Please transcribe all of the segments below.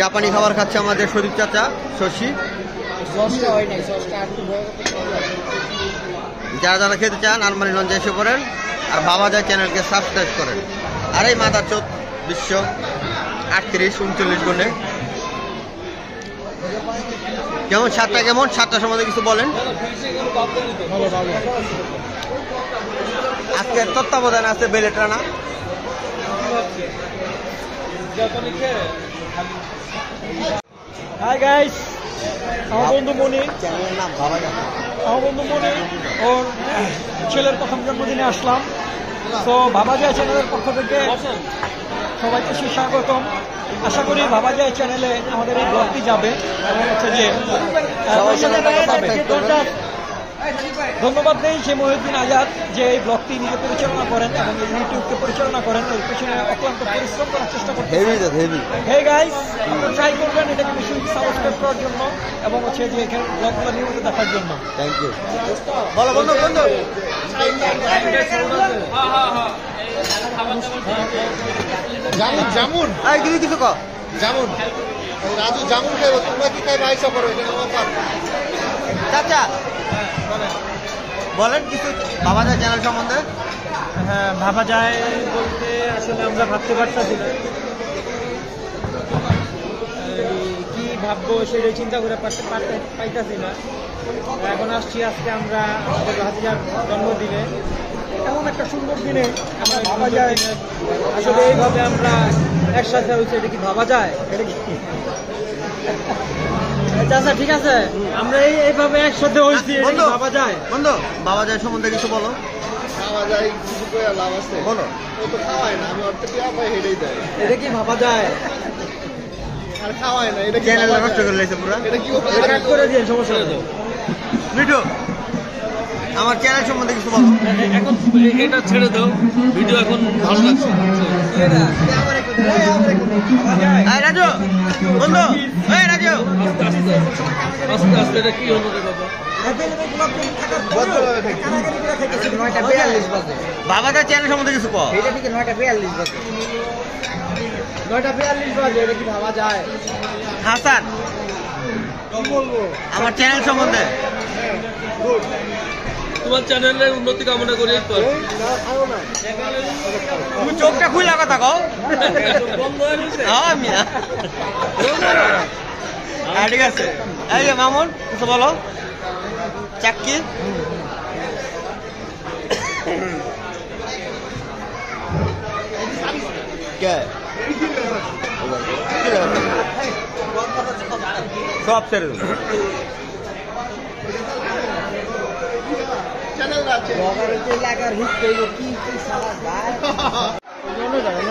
জাপানি খাবার খাচ্ছে আমাদের শরীফ চাচা শশী। যারা যারা খেতে চান আলমারি লঞ্চে এসে পড়েন আর বাবা যায় চ্যানেলকে সাবস্ক্রাইব করেন। আর এই মাদার চোদ বিশ্ব 38-39 গুণে কেমন স্বাদটা, কেমন স্বাদটা সম্বন্ধে কিছু বলেন। আজকের তত্ত্বাবধানে আছে বেলেট রানা। হাই গাইস, আমার বন্ধু মনি, ওর ছেলের প্রথম জন্মদিনে আসলাম। তো বাবা যায় চ্যানেলের পক্ষ থেকে সবাইকে সুস্বাগতম। আশা করি বাবা যায় চ্যানেলে আমাদের এই ব্লগটি যাবে এবং হচ্ছে যে ধন্যবাদ দেই সে মহিউদ্দিন আজাদ যে এই ব্লগটি নিজে পরিচালনা করেন এবং এই ইউটিউবকে পরিচালনা করেন। এর পেছনে অক্লান্ত পরিশ্রম করার চেষ্টা করতে। হে গাইস, আপনারা ট্রাই করবেন এটাকে বেশি সাবস্ক্রাইব করার জন্য এবং হচ্ছে যে এখানে ব্লগগুলো নিয়মিত দেখার জন্য। Thank you. বলো বন্ধু বন্ধু জামুন জামুন এই তুমি কিছু কও। জামুন রাজু জামুন খাইব, তোমরা কি খাইবে আইসা করো, এটা আমার পার। চাচা বলেন কিছু বাবা যায় চ্যানেল সম্বন্ধে। হ্যাঁ, ভাবা যায় বলতে আসলে আমরা ভাবতে পারতাছি না, কি ভাববো সেটাই চিন্তা করে পাইতাছি না। এখন আসছি আজকে আমরা আমাদের ভাতিজার জন্মদিনে, এমন একটা সুন্দর দিনে আমরা ভাবা যায় আসলে এইভাবে আমরা একসাথে হয়েছে। এটা কি ভাবা যায়? এটা কি আচ্ছা ঠিক আছে, আমরা এইভাবে একসাথে হয়েছি, ভাবা যায়? বন্ধু বাবা যায় সম্বন্ধে কিছু বলো। খাওয়া যায় কিছু করে লাভ আছে বলো। ও তো খাওয়ায় না, আমি অর্থ টিয়া পাই হেঁটেই দেয়। এটা কি ভাবা যায়? আর খাওয়ায় না, এটা কি চ্যানেল ভাবা নষ্ট যায়? করে লাইছে পুরো। এটা কি কাট করে দিয়ে সমস্যা নেই। মিঠু আমার চ্যানেল সম্বন্ধে কিছু বলো। এখন এটা ছেড়ে দাও, ভিডিও এখন ভালো লাগছে। এই রাজু বন্ধু, এই রাজু আস্তে আস্তে এটা কি হলো রে বাবা? বাবা যায় চ্যানেল সম্বন্ধে কিছু কও। 9:42 বাজে, এটা কি ভাবা যায়? হাসান আমার চ্যানেল সম্বন্ধে। তোমার চ্যানেলের উন্নতি কামনা করি। তুমি চোখটা খুলে কথা কও। হ্যাঁ মিয়া, ঠিক আছে। এই যে মামুন কিছু বলো। চাক্কি কে সব ছেড়ে দেবো। চ্যানেল আছে এলাকার হিট করবো কি সারা ভাই অন্য জায়গায়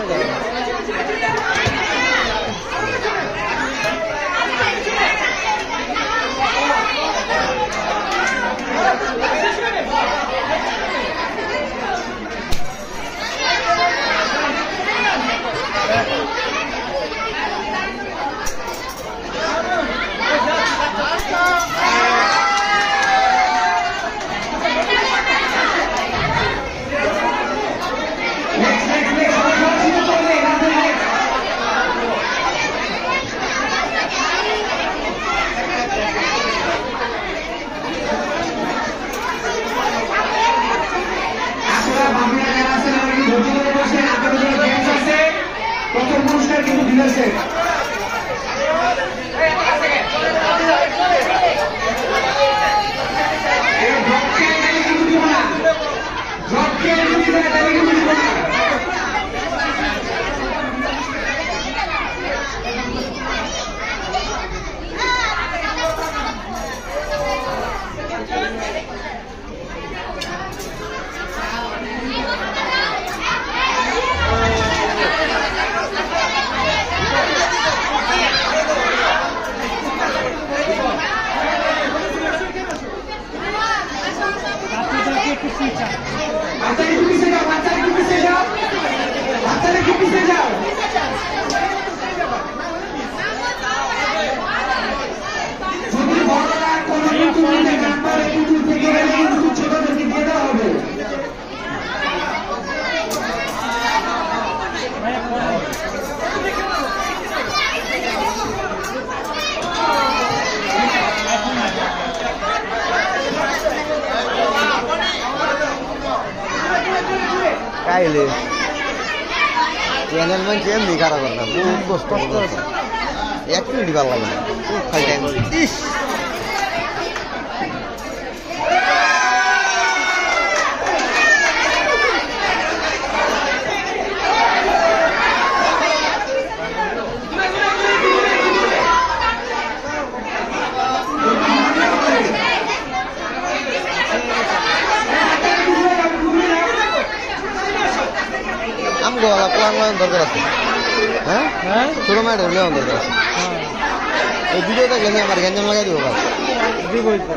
প্রথম পুরস্কার কিন্তু দিয়েছে। খাইলে চ্যানেল মানে এমনি খারাপ করে না, বহুত কষ্ট করছে, এক মিনিট ভালো লাগে না, খুব খাই টাইম ইস আমগোলা প্লান নেওয়ার দরকার আছে। হ্যাঁ হ্যাঁ ছোট মায়ের নেওয়ার দরকার আছে। এই ভিডিও দেখলে আমি আমার গ্যাঞ্জাম লাগাই দেবো ভাই। দিবই তো।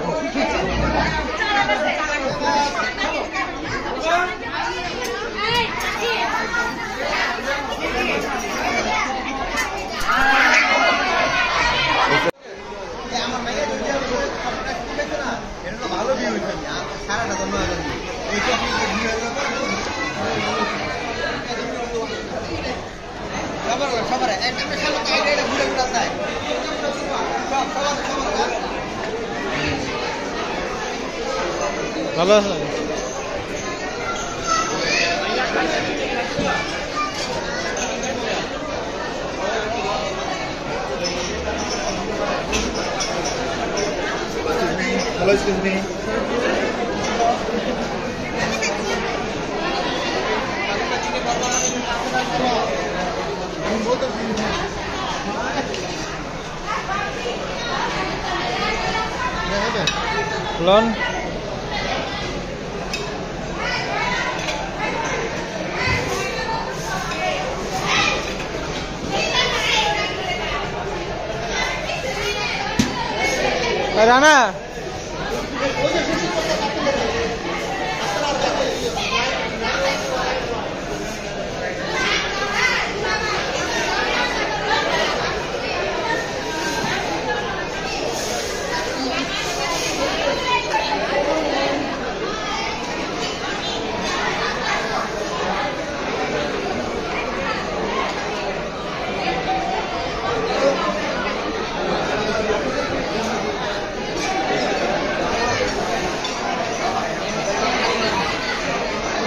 ভালো ভিউ হয়েছে সারাটা ধন্যবাদ। সবার একটা ঘুরে ঘুরে যায় ভালো আছে Hello, excuse me. লন রানা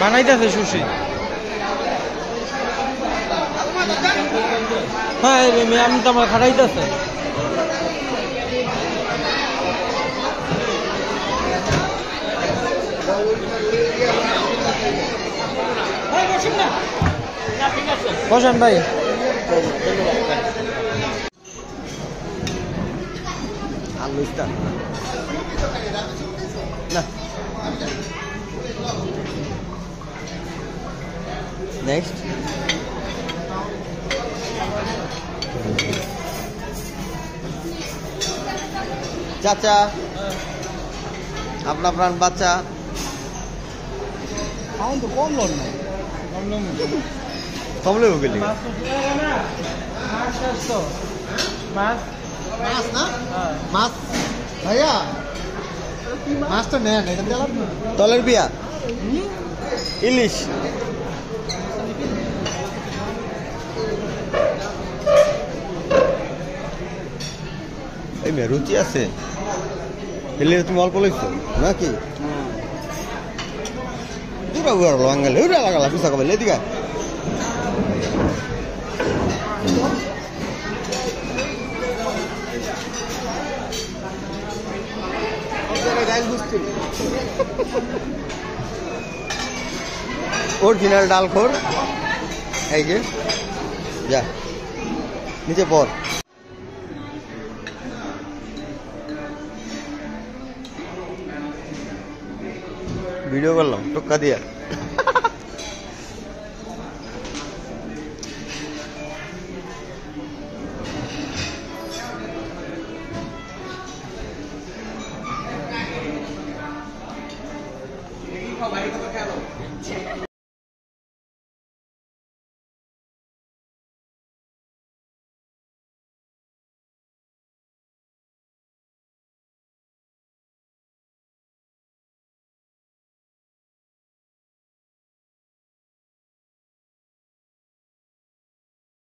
বানাইতেছে সুশি। হ্যাঁ আমি তো আমার খাটাইতেছে বসেন ভাই। আলু স্টার না নেক্সট চাচা আপনার প্রাণ বাচ্চা এখন তো কম লোন নাই। কমলে গেলি মাছ মাছ না মাছ ভাইয়া মাছ তো নেন এটা তেলার না। তলের বিয়া ইলিশ এই মেয়ে রুচি আছে এলে তুমি অল্প লইছো নাকি দুটা উড়া লাগালে উড়া লাগালা পিছা কবে এদিকে অরিজিনাল ডালখোর এই যে যা নিচে পর ভিডিও করলাম টোক্কা দিয়া